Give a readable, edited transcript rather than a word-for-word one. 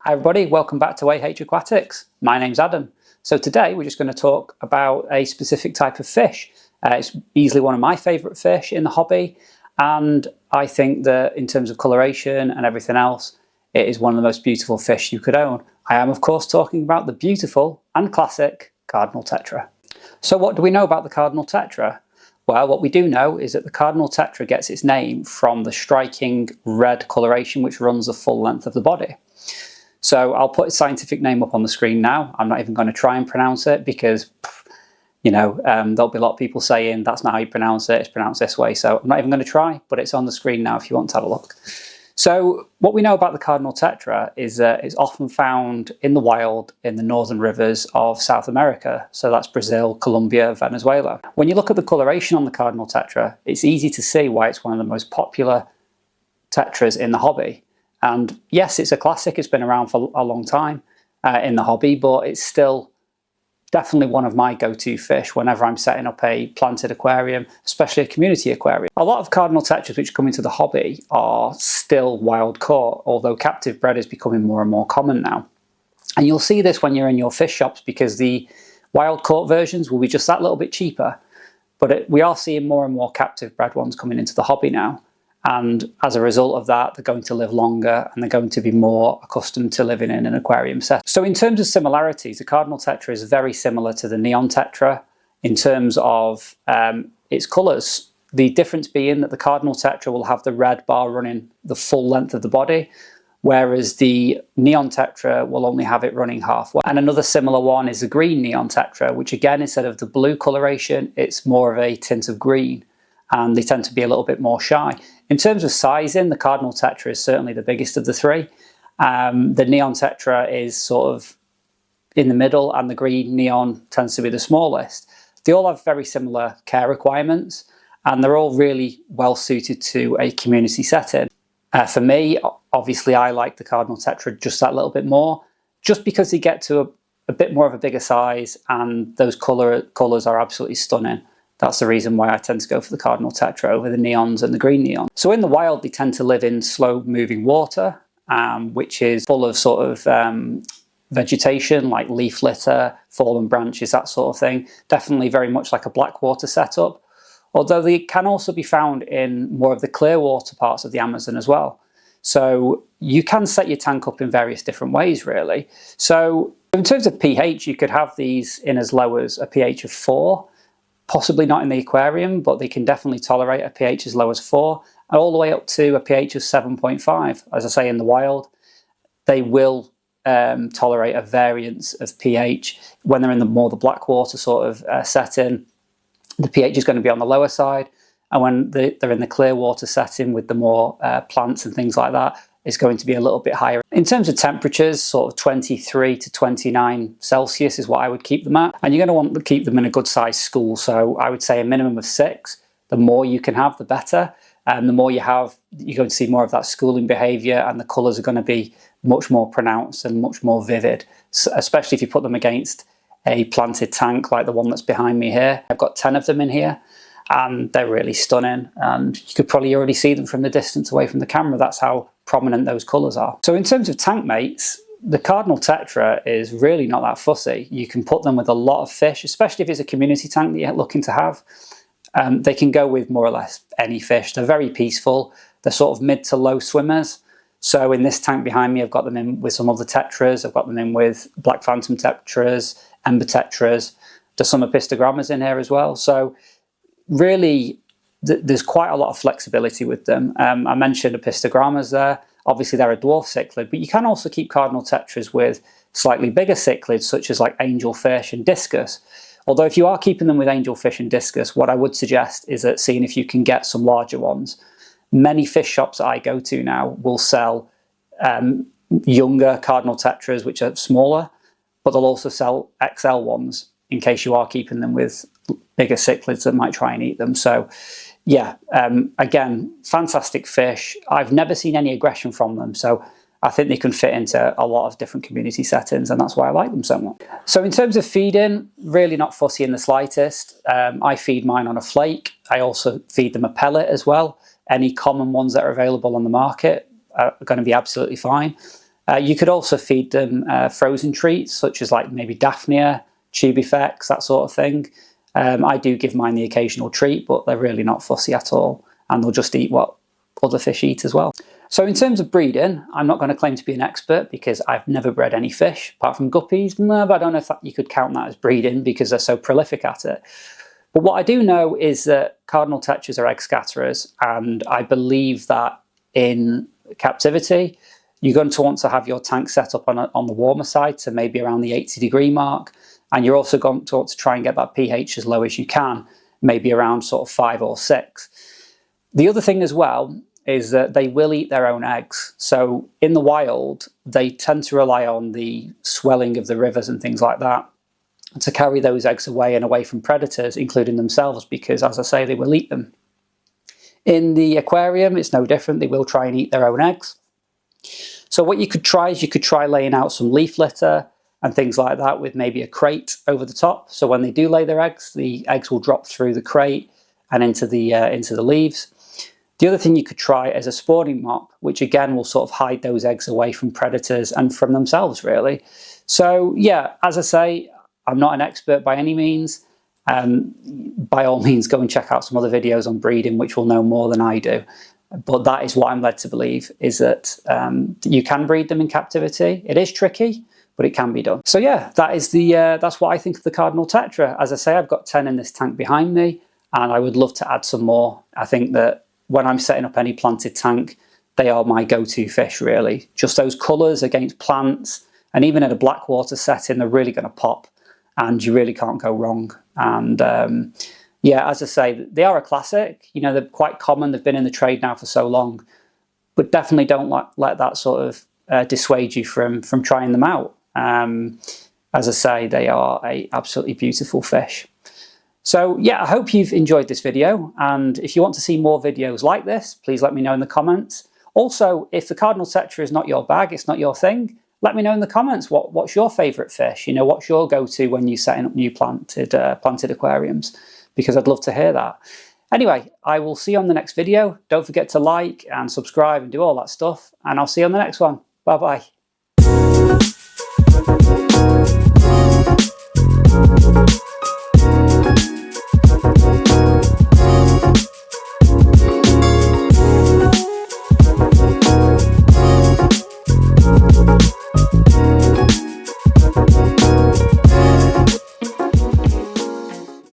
Hi everybody, welcome back to Aquatics. My name's Adam. So today we're just going to talk about a specific type of fish. It's easily one of my favourite fish in the hobby, and I think that in terms of coloration and everything else, it is one of the most beautiful fish you could own. I am of course talking about the beautiful and classic Cardinal Tetra. So what do we know about the Cardinal Tetra? Well, what we do know is that the Cardinal Tetra gets its name from the striking red coloration which runs the full length of the body. So I'll put its scientific name up on the screen now. I'm not even going to try and pronounce it because, you know, there'll be a lot of people saying that's not how you pronounce it, it's pronounced this way. So I'm not even going to try, but it's on the screen now if you want to have a look. So what we know about the Cardinal Tetra is that it's often found in the wild in the northern rivers of South America. So that's Brazil, Colombia, Venezuela. When you look at the coloration on the Cardinal Tetra, it's easy to see why it's one of the most popular tetras in the hobby. And yes, it's a classic, it's been around for a long time in the hobby, but it's still definitely one of my go-to fish whenever I'm setting up a planted aquarium, especially a community aquarium. A lot of Cardinal Tetras which come into the hobby are still wild caught, although captive bred is becoming more and more common now. And you'll see this when you're in your fish shops because the wild caught versions will be just that little bit cheaper, but we are seeing more and more captive bred ones coming into the hobby now. And as a result of that, they're going to live longer and they're going to be more accustomed to living in an aquarium set. So in terms of similarities, the Cardinal Tetra is very similar to the Neon Tetra in terms of its colours. The difference being that the Cardinal Tetra will have the red bar running the full length of the body, whereas the Neon Tetra will only have it running halfway. And another similar one is the green Neon Tetra, which again, instead of the blue coloration, it's more of a tint of green. And they tend to be a little bit more shy. In terms of sizing, the Cardinal Tetra is certainly the biggest of the three. The Neon Tetra is sort of in the middle, and the green Neon tends to be the smallest. They all have very similar care requirements, and they're all really well suited to a community setting. For me, obviously, I like the Cardinal Tetra just that little bit more, just because they get to a bit more of a bigger size, and those colours are absolutely stunning. That's the reason why I tend to go for the Cardinal Tetra over the Neons and the green Neon. So in the wild, they tend to live in slow moving water, which is full of sort of vegetation like leaf litter, fallen branches, that sort of thing. Definitely very much like a blackwater setup, although they can also be found in more of the clear water parts of the Amazon as well. So you can set your tank up in various different ways, really. So in terms of pH, you could have these in as low as a pH of 4. Possibly not in the aquarium, but they can definitely tolerate a pH as low as 4, and all the way up to a pH of 7.5. As I say, in the wild, they will tolerate a variance of pH. When they're in the blackwater sort of setting, the pH is going to be on the lower side, and when they're in the clear water setting with the more plants and things like that, it's going to be a little bit higher. In terms of temperatures, sort of 23 to 29 Celsius is what I would keep them at. And you're going to want to keep them in a good sized school. So I would say a minimum of 6. The more you can have, the better. And the more you have, you're going to see more of that schooling behaviour, and the colours are going to be much more pronounced and much more vivid, so especially if you put them against a planted tank like the one that's behind me here. I've got 10 of them in here, and they're really stunning, and you could probably already see them from the distance away from the camera. That's how prominent those colours are. So in terms of tank mates, the Cardinal Tetra is really not that fussy. You can put them with a lot of fish, especially if it's a community tank that you're looking to have. They can go with more or less any fish. They're very peaceful. They're sort of mid to low swimmers. So in this tank behind me, I've got them in with some other tetras. I've got them in with black phantom tetras, ember tetras. There's some apistogrammas in here as well. So really, there's quite a lot of flexibility with them. I mentioned apistogrammas there. Obviously, they're a dwarf cichlid, but you can also keep Cardinal Tetras with slightly bigger cichlids, such as like angelfish and discus. Although if you are keeping them with angelfish and discus, what I would suggest is that seeing if you can get some larger ones. Many fish shops that I go to now will sell younger Cardinal Tetras, which are smaller, but they'll also sell XL ones in case you are keeping them with bigger cichlids that might try and eat them. So yeah, again, fantastic fish. I've never seen any aggression from them, so I think they can fit into a lot of different community settings, and that's why I like them so much. So in terms of feeding, really not fussy in the slightest. I feed mine on a flake. I also feed them a pellet as well. Any common ones that are available on the market are going to be absolutely fine. You could also feed them frozen treats, such as like maybe Daphnia, Tubifex, that sort of thing. I do give mine the occasional treat, but they're really not fussy at all, and they'll just eat what other fish eat as well. So in terms of breeding, I'm not going to claim to be an expert because I've never bred any fish, apart from guppies. No, but I don't know if you could count that as breeding because they're so prolific at it. But what I do know is that Cardinal Tetras are egg scatterers, and I believe that in captivity, you're going to want to have your tank set up on the warmer side, so maybe around the 80-degree mark, and you're also going to want to try and get that pH as low as you can, maybe around sort of 5 or 6. The other thing as well is that they will eat their own eggs. So in the wild, they tend to rely on the swelling of the rivers and things like that to carry those eggs away and away from predators, including themselves, because, as I say, they will eat them. In the aquarium, it's no different. They will try and eat their own eggs. So what you could try is you could try laying out some leaf litter and things like that with maybe a crate over the top. So when they do lay their eggs, the eggs will drop through the crate and into the leaves. The other thing you could try is a spawning mop, which again will sort of hide those eggs away from predators and from themselves, really. So yeah, as I say, I'm not an expert by any means. By all means, go and check out some other videos on breeding, which will know more than I do. But that is what I'm led to believe, is that you can breed them in captivity. It is tricky, but it can be done. So yeah, that's what I think of the Cardinal Tetra. As I say, I've got 10 in this tank behind me, and I would love to add some more. I think that when I'm setting up any planted tank, they are my go-to fish, really. Just those colours against plants, and even in a blackwater setting, they're really going to pop, and you really can't go wrong. And yeah, as I say, they are a classic. You know, they're quite common. They've been in the trade now for so long, but definitely don't let that sort of dissuade you from trying them out. As I say, they are a absolutely beautiful fish. So yeah, I hope you've enjoyed this video, and if you want to see more videos like this, please let me know in the comments. Also, if the Cardinal Tetra is not your bag, it's not your thing, let me know in the comments what's your favourite fish. You know, what's your go-to when you're setting up new planted aquariums, because I'd love to hear that. Anyway, I will see you on the next video. Don't forget to like and subscribe and do all that stuff, and I'll see you on the next one. Bye bye.